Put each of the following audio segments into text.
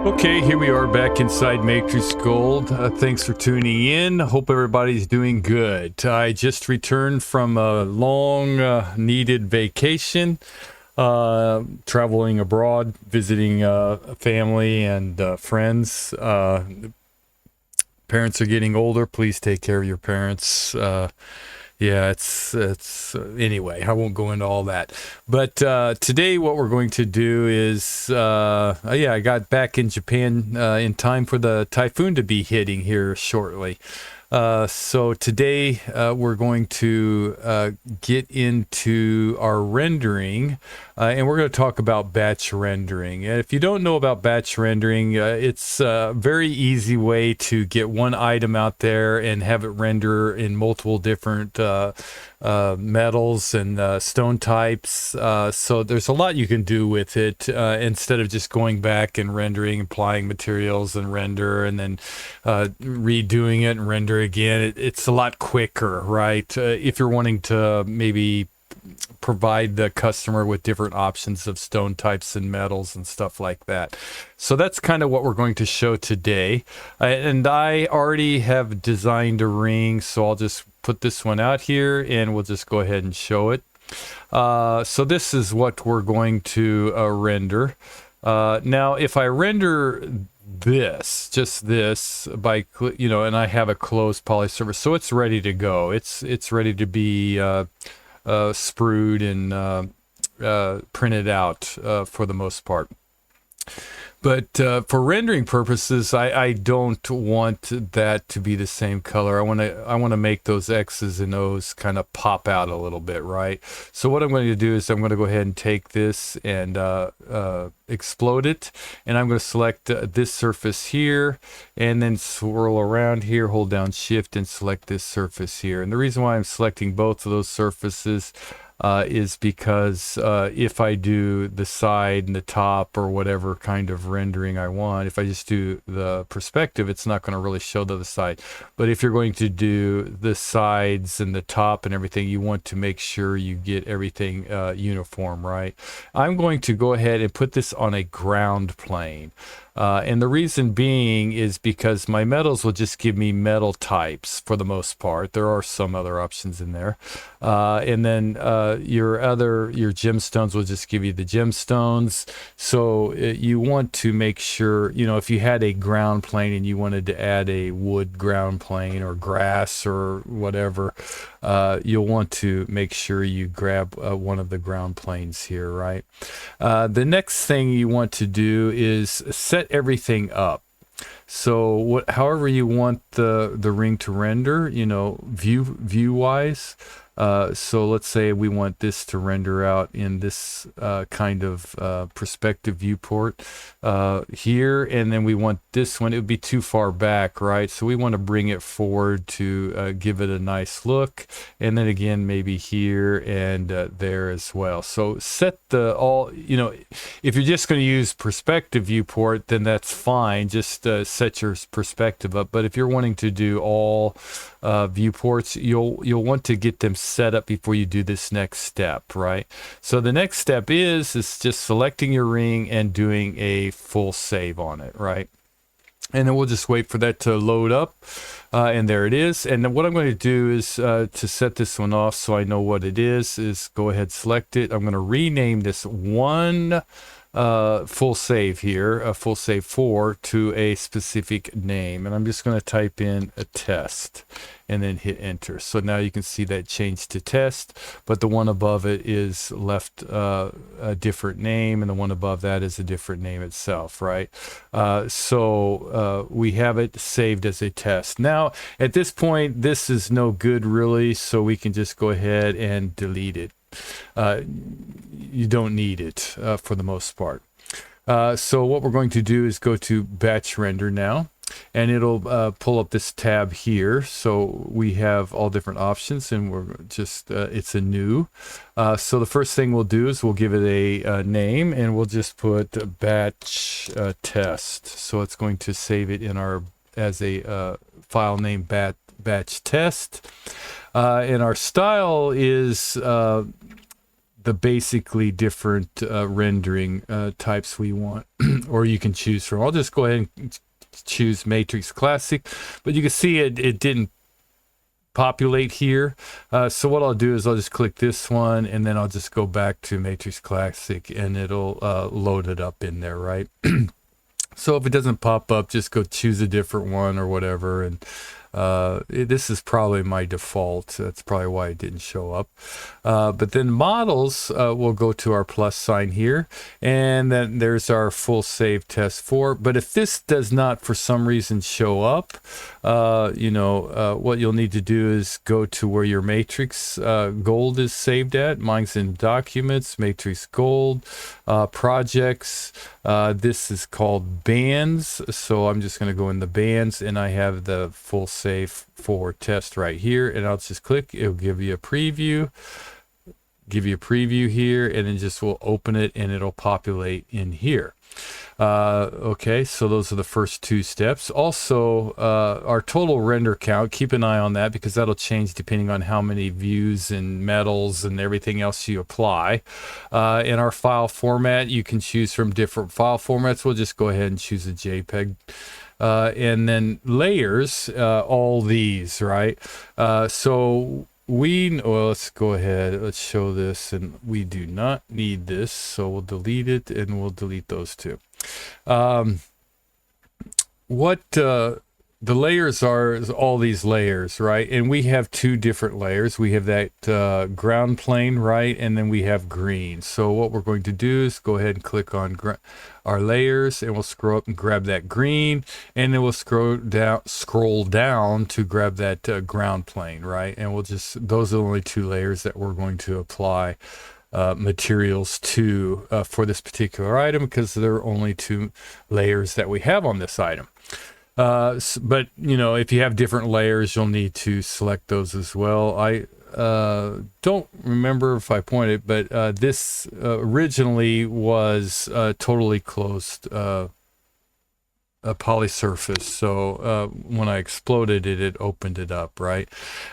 Okay, here we are back inside MatrixGold. Thanks for tuning in. Hope everybody's doing good. I just returned from a long needed vacation, traveling abroad, visiting family and friends. Parents are getting older. Please take care of your parents. Yeah, it's anyway, I won't go into all that. But today what we're going to do is, I got back in Japan in time for the typhoon to be hitting here shortly. So today we're going to get into our rendering, and we're going to talk about batch rendering. And if you don't know about batch rendering, it's a very easy way to get one item out there and have it render in multiple different metals and stone types. So there's a lot you can do with it instead of just going back and rendering, applying materials and render, and then redoing it and render again. It's a lot quicker, right? If you're wanting to maybe provide the customer with different options of stone types and metals and stuff like that. So that's kind of what we're going to show today. And I already have designed a ring, so I'll just put this one out here and we'll just go ahead and show it. So this is what we're going to render. Now, if I render just this by, and I have a closed poly surface, so it's ready to go. It's ready to be sprued and printed out for the most part. But for rendering purposes, I don't want that to be the same color. I want to make those X's and O's kind of pop out a little bit, right? So what I'm going to do is I'm going to go ahead and take this and explode it, and I'm going to select this surface here, and then swirl around here, hold down Shift, and select this surface here. And the reason why I'm selecting both of those surfaces is because if I do the side and the top or whatever kind of rendering I want, if I just do the perspective, it's not going to really show the side. But if you're going to do the sides and the top and everything, you want to make sure you get everything uniform, right? I'm going to go ahead and put this on a ground plane. And the reason being is because my metals will just give me metal types for the most part. There are some other options in there. And then your gemstones will just give you the gemstones. So you want to make sure, if you had a ground plane and you wanted to add a wood ground plane or grass or whatever, you'll want to make sure you grab one of the ground planes here, right? The next thing you want to do is set everything up. So however you want the ring to render, view wise. So let's say we want this to render out in this kind of perspective viewport here, and then we want this one, it would be too far back, right? So we want to bring it forward to give it a nice look, and then again maybe here and there as well. So set if you're just going to use perspective viewport, then that's fine, just set your perspective up. But if you're wanting to do all viewports, you'll want to get them set up before you do this next step, right? So the next step is just selecting your ring and doing a full save on it, right? And then we'll just wait for that to load up, and there it is. And then what I'm going to do is to set this one off so I know what it is go ahead, select it. I'm going to rename this one full save here, full save 4, to a specific name, and I'm just going to type in a test and then hit enter. So now you can see that changed to test, but the one above it is left a different name, and the one above that is a different name itself, right? So we have it saved as a test. Now at this point this is no good really, so we can just go ahead and delete it. You don't need it for the most part. So what we're going to do is go to batch render now, and it'll pull up this tab here. So we have all different options, and we're just it's a new. So the first thing we'll do is we'll give it a name, and we'll just put batch test. So it's going to save it in our as a file name batch test. And our style is the basically different rendering types we want, or you can choose from. I'll just go ahead and choose Matrix Classic, but you can see it didn't populate here. So what I'll do is I'll just click this one, and then I'll just go back to Matrix Classic, and it'll load it up in there, right? So if it doesn't pop up, just go choose a different one or whatever. And this is probably my default. That's probably why it didn't show up. But then models, we'll go to our plus sign here, and then there's our full save test 4. But if this does not for some reason show up, what you'll need to do is go to where your Matrix Gold is saved at. Mine's in Documents, Matrix Gold, Projects. This is called Bands. So I'm just going to go in the Bands, and I have the full save for test right here, and I'll just click. It'll give you a preview here, and then just will open it, and it'll populate in here. Okay, so those are the first 2 steps. Also, our total render count, keep an eye on that, because that'll change depending on how many views and metals and everything else you apply. In our file format, you can choose from different file formats. We'll just go ahead and choose a JPEG. And then layers, all these, right? So let's go ahead, let's show this, and we do not need this, so we'll delete it, and we'll delete those 2. What the layers are is all these layers, right? And we have 2 different layers. We have that ground plane, right? And then we have green. So what we're going to do is go ahead and click on our layers, and we'll scroll up and grab that green, and then we'll scroll down to grab that ground plane, right? And those are the only 2 layers that we're going to apply materials to for this particular item, because there are only 2 layers that we have on this item. But if you have different layers, you'll need to select those as well. I don't remember if I pointed, but this originally was totally closed a polysurface. So when I exploded it, it opened it up, right?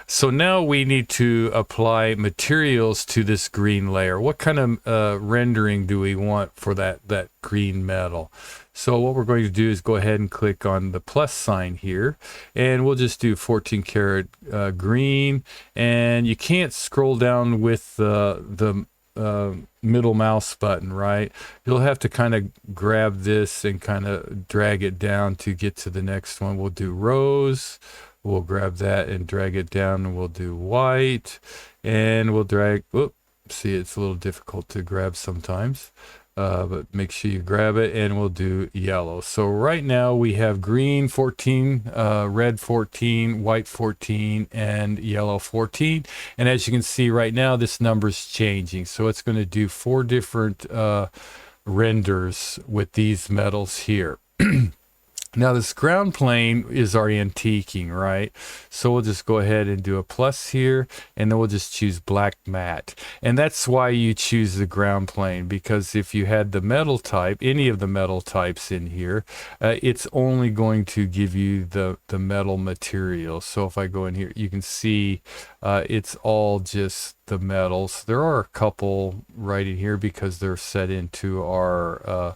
So now we need to apply materials to this green layer. What kind of rendering do we want for that green metal? So what we're going to do is go ahead and click on the plus sign here, and we'll just do 14 karat green. And you can't scroll down with the middle mouse button, right? You'll have to kind of grab this and kind of drag it down to get to the next one. We'll do rose, we'll grab that and drag it down, and we'll do white, and we'll drag, see, it's a little difficult to grab sometimes, but make sure you grab it, and we'll do yellow. So right now we have green 14, red 14, white 14, and yellow 14. And as you can see right now, this number's changing. So it's going to do 4 different renders with these metals here. Now this ground plane is our antiquing, right? So we'll just go ahead and do a plus here, and then we'll just choose black matte. And that's why you choose the ground plane, because if you had the metal type, any of the metal types in here, it's only going to give you the metal material. So if I go in here, you can see it's all just the metals. There are a couple right in here because they're set into our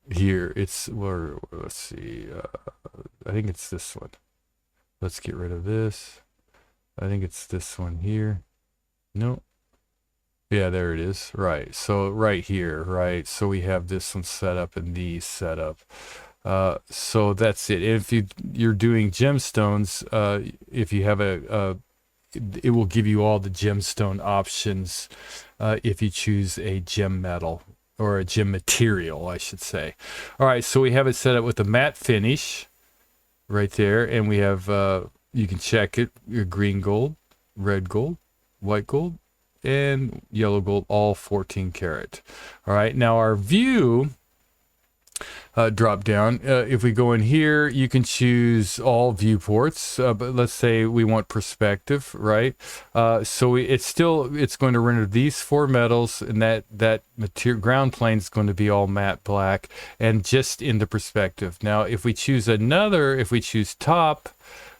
here it's where, let's see, I think it's this one. Let's get rid of this. I think it's this one here. No, yeah, there it is, right? So right here, right? So we have this one set up and these set up. So that's it. If you're doing gemstones, if you have it will give you all the gemstone options if you choose a gem metal, or a gem material, I should say. All right, so we have it set up with a matte finish right there, and we have, you can check it, your green gold, red gold, white gold, and yellow gold, all 14 karat. All right, now our view drop down. If we go in here, you can choose all viewports, but let's say we want perspective, right? So it's going to render these 4 metals, and that material ground plane is going to be all matte black and just in the perspective. Now, if we choose top,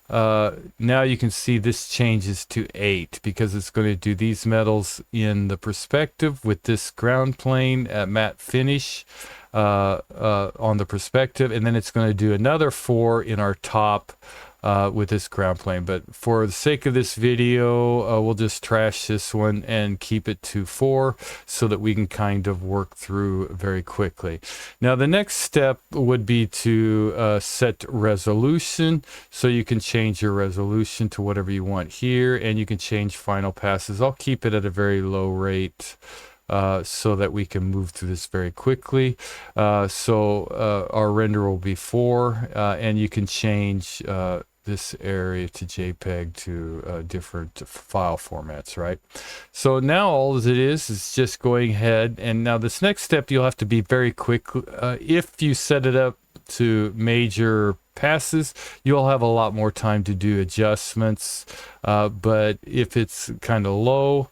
now you can see this changes to 8 because it's going to do these metals in the perspective with this ground plane at matte finish on the perspective, and then it's going to do another 4 in our top with this ground plane. But for the sake of this video, we'll just trash this one and keep it to 4 so that we can kind of work through very quickly. Now the next step would be to set resolution, so you can change your resolution to whatever you want here, and you can change final passes. I'll keep it at a very low rate so that we can move through this very quickly. So our render will be 4, and you can change this area to JPEG to different file formats, right? So now all it is just going ahead, and now this next step you'll have to be very quick. If you set it up to major passes, you'll have a lot more time to do adjustments, but if it's kind of low,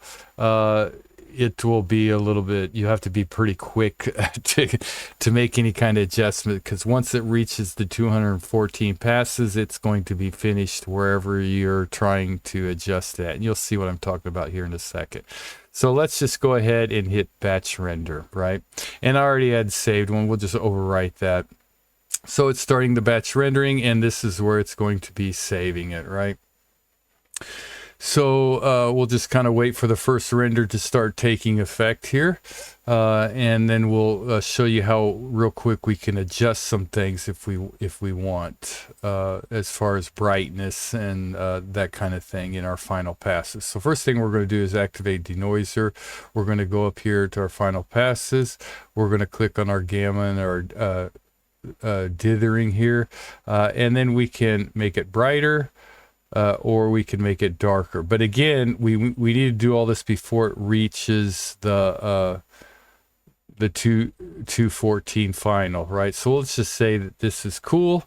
it will be a little bit, you have to be pretty quick to make any kind of adjustment, because once it reaches the 214 passes, it's going to be finished wherever you're trying to adjust that. And you'll see what I'm talking about here in a second. So let's just go ahead and hit batch render, right? And I already had saved one. We'll just overwrite that. So it's starting the batch rendering, and this is where it's going to be saving it, right? So we'll just kind of wait for the first render to start taking effect here, and then we'll show you how real quick we can adjust some things if we want, as far as brightness and that kind of thing in our final passes. So first thing we're going to do is activate denoiser. We're going to go up here to our final passes. We're going to click on our gamma and our dithering here, and then we can make it brighter. Or we can make it darker. But again, we need to do all this before it reaches the 214 final, right? So let's just say that this is cool,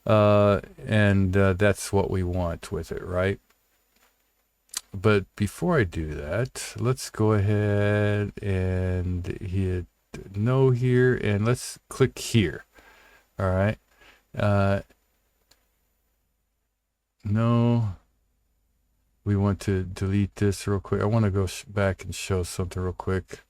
and that's what we want with it, right? But before I do that, let's go ahead and hit no here, and let's click here. All right. No, we want to delete this real quick. I want to go back and show something real quick.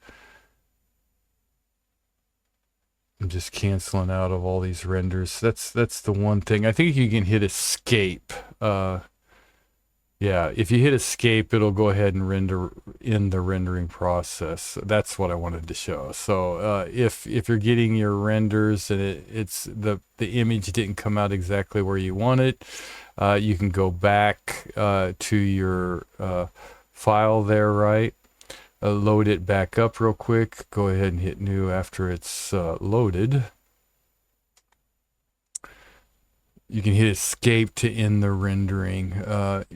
I'm just canceling out of all these renders. That's the one thing. I think you can hit escape. Yeah, if you hit escape, it'll go ahead and render in the rendering process. That's what I wanted to show. So if you're getting your renders and it's the image didn't come out exactly where you want it, you can go back to your file there, right? Load it back up real quick. Go ahead and hit new after it's loaded. You can hit escape to end the rendering,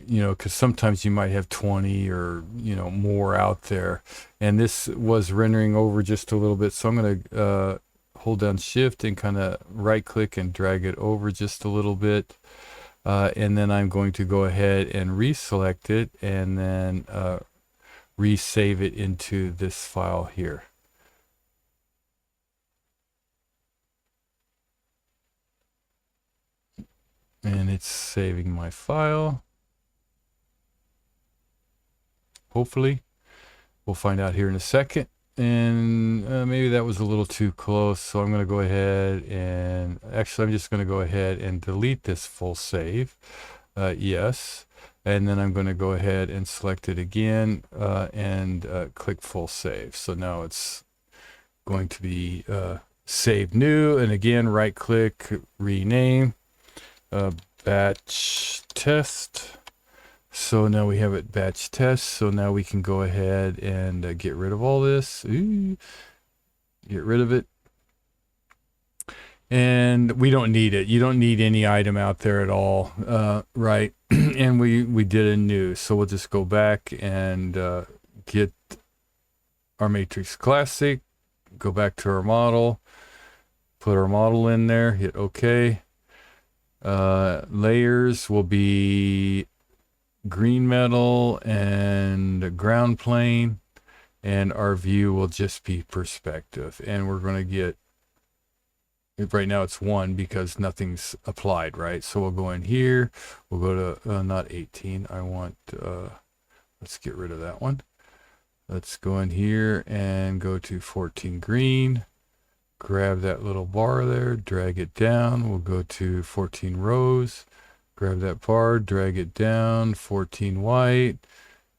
you know, because sometimes you might have 20 or, you know, more out there. And this was rendering over just a little bit. So I'm going to hold down shift and kind of right click and drag it over just a little bit. And then I'm going to go ahead and reselect it and then resave it into this file here. And it's saving my file. Hopefully. We'll find out here in a second. And maybe that was a little too close. So I'm going to go ahead and actually I'm just going to go ahead and delete this full save. Yes. And then I'm going to go ahead and select it again and click full save. So now it's going to be save new. And again, right click, rename. Batch test. So now we have it batch test. So now we can go ahead and get rid of all this. Ooh, get rid of it. And we don't need it. You don't need any item out there at all, right? And we did a new. So we'll just go back and get our Matrix Classic. Go back to our model. Put our model in there. Hit OK. Layers will be green metal and ground plane, and our view will just be perspective. And we're going to get right now it's 1 because nothing's applied, right? So we'll go in here. We'll go to not 18. I want, let's get rid of that one. Let's go in here and go to 14 green. Grab that little bar there, drag it down. We'll go to 14 rows. Grab that bar, drag it down, 14 white.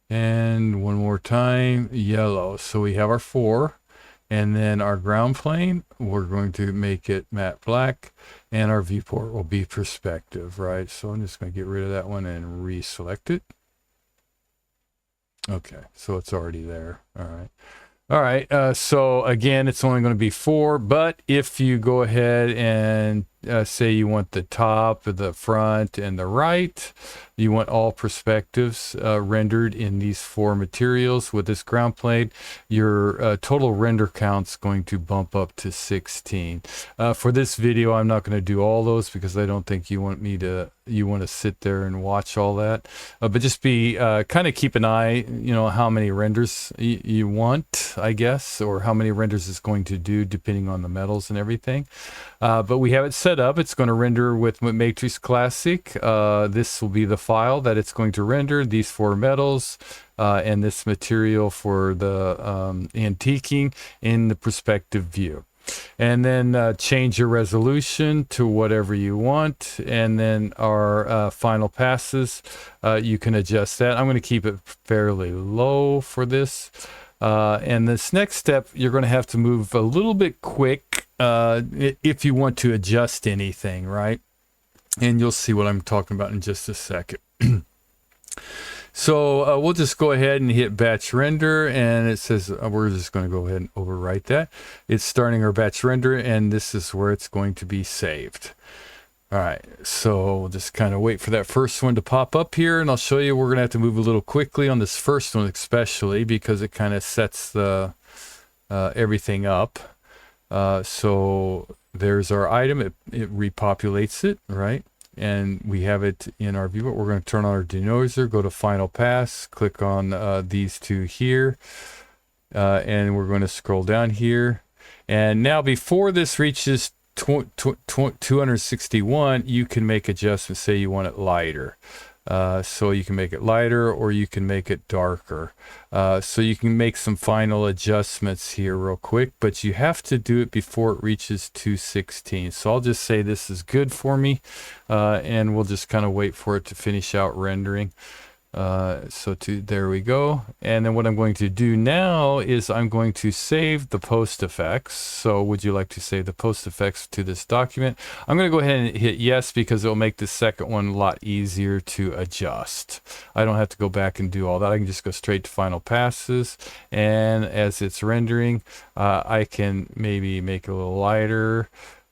And one more time, yellow. So we have our 4. And then our ground plane, we're going to make it matte black. And our viewport will be perspective, right? So I'm just going to get rid of that one and reselect it. Okay, so it's already there. All right. All right, so again, it's only going to be 4, but if you go ahead and say you want the top, the front, and the right, you want all perspectives rendered in these 4 materials with this ground plane, your total render count's going to bump up to 16. For this video, I'm not going to do all those because I don't think you want to sit there and watch all that. But just be kind of keep an eye, how many renders you want, I guess, or how many renders it's going to do depending on the metals and everything. But we have it set up. It's going to render with Matrix Classic. This will be the file that it's going to render, these 4 metals and this material for the antiquing in the perspective view. And then change your resolution to whatever you want. And then our final passes, you can adjust that. I'm going to keep it fairly low for this. And this next step, you're going to have to move a little bit quick if you want to adjust anything, right? And you'll see what I'm talking about in just a second. So we'll just go ahead and hit batch render, and it says we're just going to go ahead and overwrite that. It's starting our batch render, and this is where it's going to be saved. All right, so we'll just kind of wait for that first one to pop up here, and I'll show you we're going to have to move a little quickly on this first one, especially because it kind of sets the everything up. So there's our item. It repopulates it, right? And we have it in our viewer. We're going to turn on our denoiser, go to final pass, click on these 2 here, and we're going to scroll down here. And now before this reaches 261, you can make adjustments. Say you want it lighter. So you can make it lighter or you can make it darker. So you can make some final adjustments here real quick, but you have to do it before it reaches 216. So I'll just say this is good for me, and we'll just kind of wait for it to finish out rendering. There we go. And then what I'm going to do now is I'm going to save the post effects. So would you like to save the post effects to this document? I'm going to go ahead and hit yes because it will make the second one a lot easier to adjust. I don't have to go back and do all that. I can just go straight to final passes, and as it's rendering, I can maybe make it a little lighter,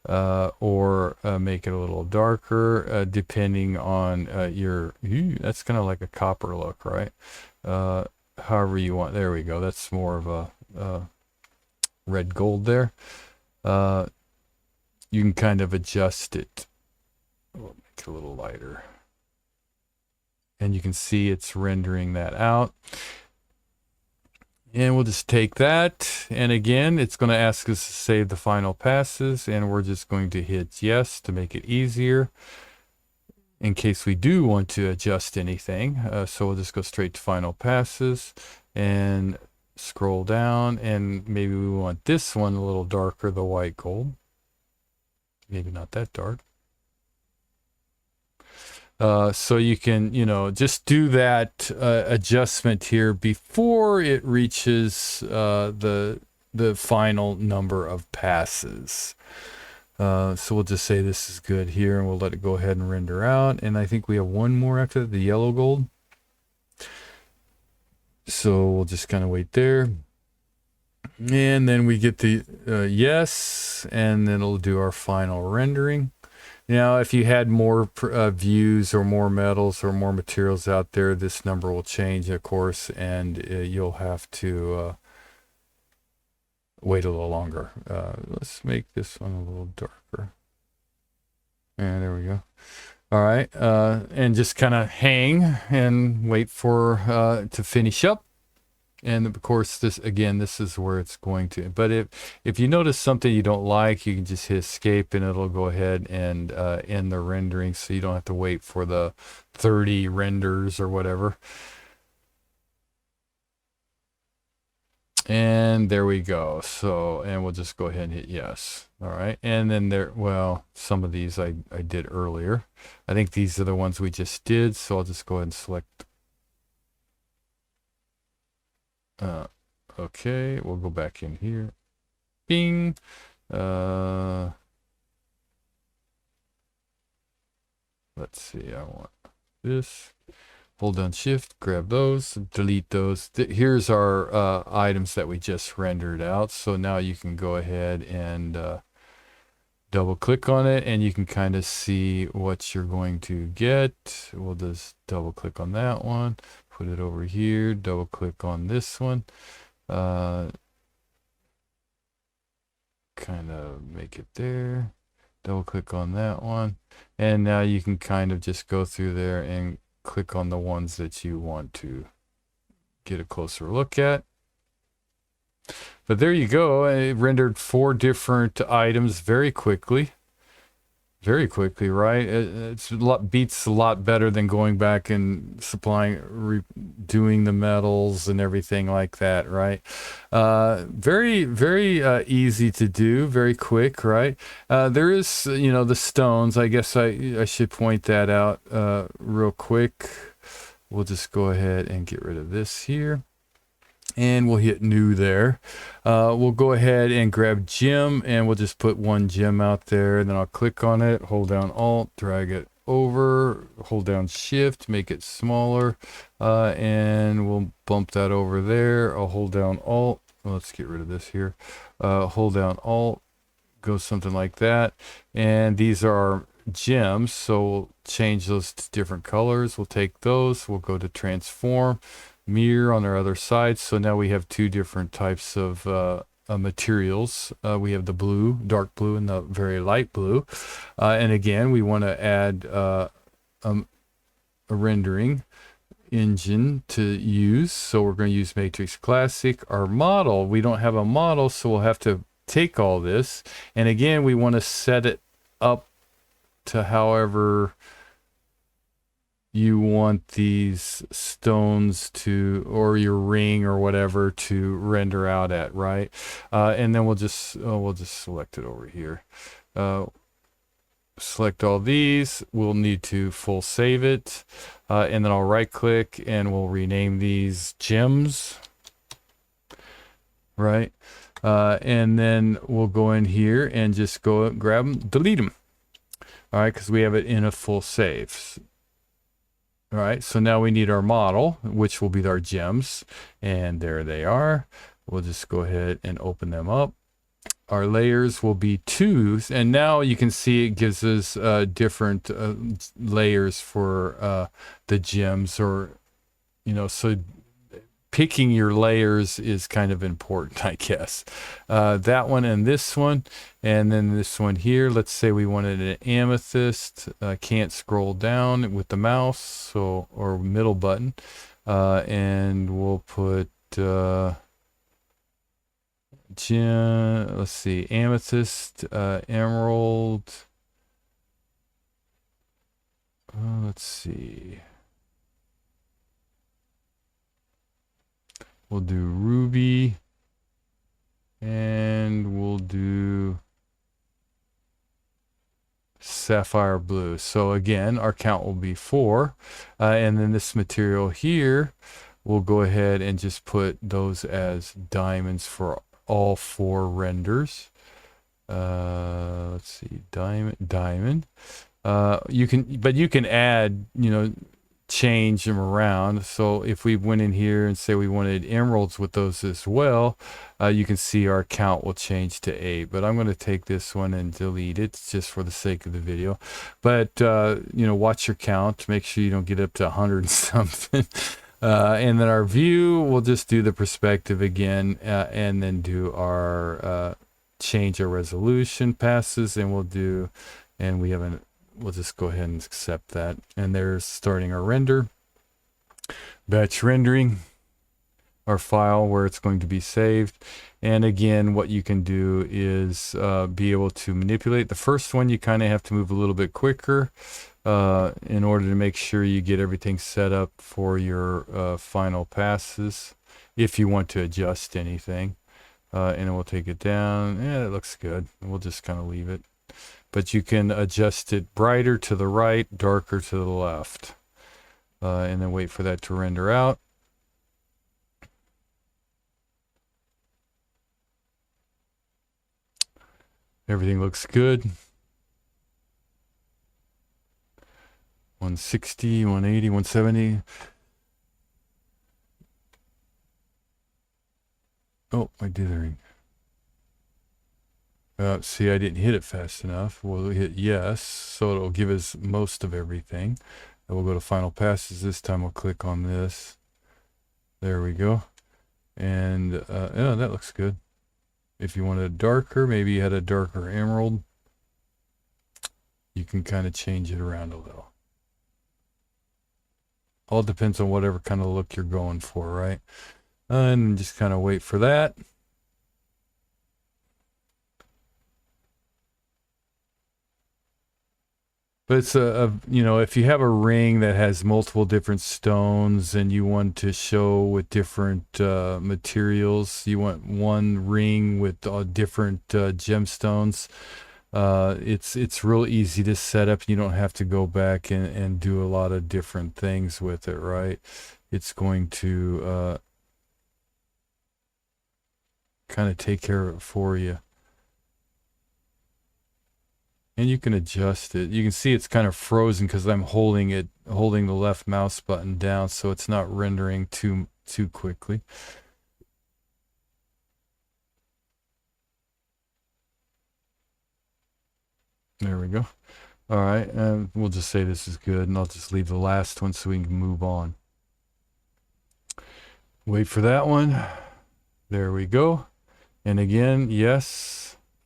or make it a little darker, depending on that's kind of like a copper look, right? However you want. There we go. That's more of a red gold there. You can kind of adjust it. We'll make it a little lighter, and you can see it's rendering that out. And we'll just take that, and again, it's going to ask us to save the final passes, and we're just going to hit yes to make it easier in case we do want to adjust anything. So we'll just go straight to final passes and scroll down, and maybe we want this one a little darker, the white gold. Maybe not that dark. So you can, just do that adjustment here before it reaches the final number of passes. So we'll just say this is good here, and we'll let it go ahead and render out. And I think we have one more after that, the yellow gold. So we'll just kind of wait there. And then we get the yes, and then it'll do our final rendering. Now, if you had more views or more metals or more materials out there, this number will change, of course, and you'll have to wait a little longer. Let's make this one a little darker. And there we go. All right, and just kind of hang and wait for to finish up. And of course, this again, this is where it's going to. But if you notice something you don't like, you can just hit escape and it'll go ahead and end the rendering, so you don't have to wait for the 30 renders or whatever. And there we go. So, and we'll just go ahead and hit yes. All right. And then there, well, some of these I did earlier. I think these are the ones we just did. So I'll just go ahead and select. Okay, we'll go back in here. Bing. Let's see, I want this. Hold down shift, grab those, delete those. Here's our items that we just rendered out. So now you can go ahead and double click on it and you can kind of see what you're going to get. We'll just double click on that one, put it over here, double click on this one. Kind of make it there, double click on that one, and now you can kind of just go through there and click on the ones that you want to get a closer look at. But there you go. I rendered 4 different items very quickly, right? It's a lot, beats a lot better than going back and doing the metals and everything like that, right? Very easy to do, very quick, right? There is, the stones. I guess I should point that out real quick. We'll just go ahead and get rid of this here. And we'll hit new there. We'll go ahead and grab gem and we'll just put 1 gem out there, and then I'll click on it, hold down alt, drag it over, hold down shift, make it smaller, and we'll bump that over there. I'll hold down alt. Let's get rid of this here. Hold down alt, go something like that. And these are our gems, so we'll change those to different colors. We'll take those, we'll go to transform, mirror on our other side. So now we have 2 different types of materials. We have the blue, dark blue, and the very light blue. And again, we want to add a rendering engine to use. So we're going to use Matrix Classic. Our model, we don't have a model, so we'll have to take all this. And again, we want to set it up to however you want these stones to, or your ring or whatever, to render out at, right? And then we'll just select it over here. Select all these. We'll need to full save it, and then I'll right click and we'll rename these gems, right? And then we'll go in here and just go grab them, delete them. All right, because we have it in a full save. All right, so now we need our model, which will be our gems, and there they are. We'll just go ahead and open them up. Our layers will be 2, and now you can see it gives us different layers for the gems, or so picking your layers is kind of important, I guess. That one and this one, and then this one here. Let's say we wanted an amethyst. Can't scroll down with the mouse, or middle button, and we'll put let's see, amethyst, emerald. Let's see. We'll do ruby, and we'll do sapphire blue. So again, our count will be 4. And then this material here, we'll go ahead and just put those as diamonds for all 4 renders. Let's see, diamond. You can add, change them around. So if we went in here and say we wanted emeralds with those as well, you can see our count will change to 8. But I'm going to take this one and delete it just for the sake of the video. But watch your count, make sure you don't get up to 100 and something. And then our view, we'll just do the perspective again, and then do our change our resolution passes, and we'll just go ahead and accept that. And there's starting our render, batch rendering. our file where it's going to be saved. And again, what you can do is be able to manipulate. The first one you kind of have to move a little bit quicker in order to make sure you get everything set up for your final passes if you want to adjust anything. And then we'll take it down. Yeah, it looks good. We'll just kind of leave it. But you can adjust it brighter to the right, darker to the left. And then wait for that to render out. Everything looks good. 160, 180, 170. Oh, my dithering. See, I didn't hit it fast enough. We'll hit yes, so it'll give us most of everything. And we'll go to final passes. This time we'll click on this. There we go. And yeah, that looks good. If you wanted darker, maybe you had a darker emerald, you can kind of change it around a little. All depends on whatever kind of look you're going for, right? And just kind of wait for that. But it's you know, if you have a ring that has multiple different stones and you want to show with different materials, you want one ring with different gemstones, it's real easy to set up. You don't have to go back and do a lot of different things with it, right? It's going to kind of take care of it for you. And you can adjust it. You can see it's kind of frozen because I'm holding the left mouse button down, so it's not rendering too quickly. There we go. All right, and we'll just say this is good, and I'll just leave the last one so we can move on. Wait for that one. There we go. And again, yes.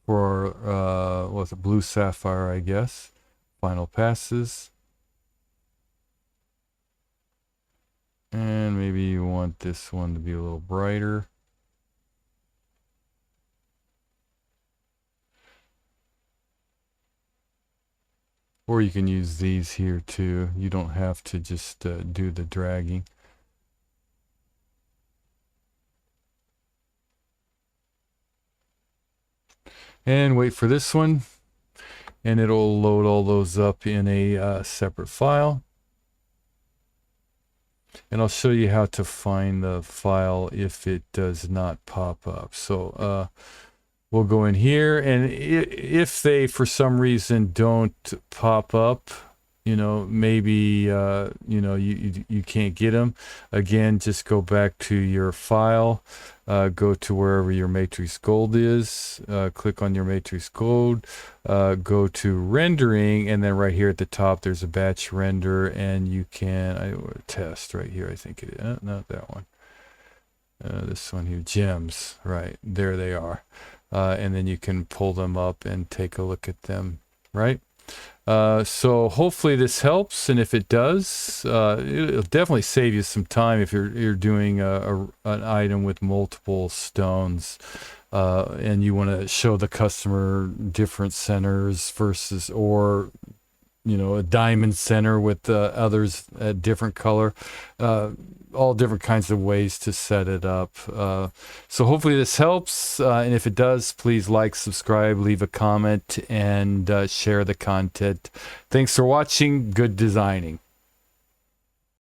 For what's it, blue sapphire, I guess. Final passes. And maybe you want this one to be a little brighter. Or you can use these here too. You don't have to just do the dragging. And wait for this one, and it'll load all those up in a separate file. And I'll show you how to find the file if it does not pop up. So we'll go in here, and if they for some reason don't pop up, you know, maybe you know, you can't get them. Again, just go back to your file, go to wherever your MatrixGold is, click on your MatrixGold, go to rendering, and then right here at the top there's a batch render, and you can test right here. I think it is not that one. This one here, gems, right there they are, and then you can pull them up and take a look at them, right? So hopefully this helps, and if it does, it'll definitely save you some time if you're doing an item with multiple stones, and you want to show the customer different centers versus, or you know, a diamond center with others a different color, all different kinds of ways to set it up. So hopefully this helps, and if it does, please like, subscribe, leave a comment, and share the content. Thanks for watching. Good designing.